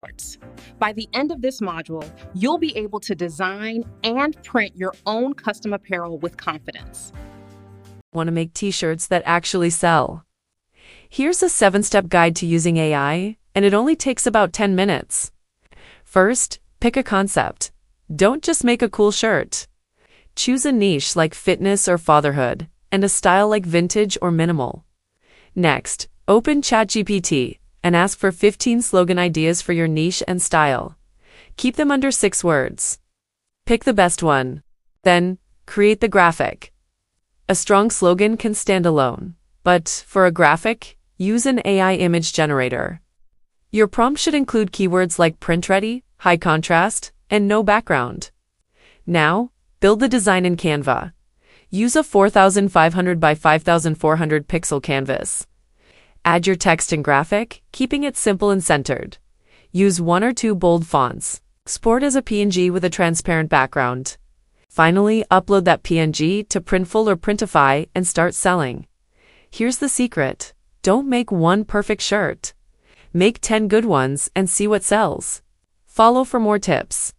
Arts. By the end of this module, you'll be able to design and print your own custom apparel with confidence. Want to make t-shirts that actually sell? Here's a 7-step guide to using AI, and it only takes about 10 minutes. First, pick a concept. Don't just make a cool shirt. Choose a niche like fitness or fatherhood, and a style like vintage or minimal. Next, open ChatGPT and ask for 15 slogan ideas for your niche and style. Keep them under 6 words. Pick the best one. Then, create the graphic. A strong slogan can stand alone, but for a graphic, use an AI image generator. Your prompt should include keywords like print ready, high contrast, and no background. Now, build the design in Canva. Use a 4500 by 5400 pixel canvas. Add your text and graphic, keeping it simple and centered. Use 1 or 2 bold fonts. Export as a PNG with a transparent background. Finally, upload that PNG to Printful or Printify and start selling. Here's the secret. Don't make one perfect shirt. Make 10 good ones and see what sells. Follow for more tips.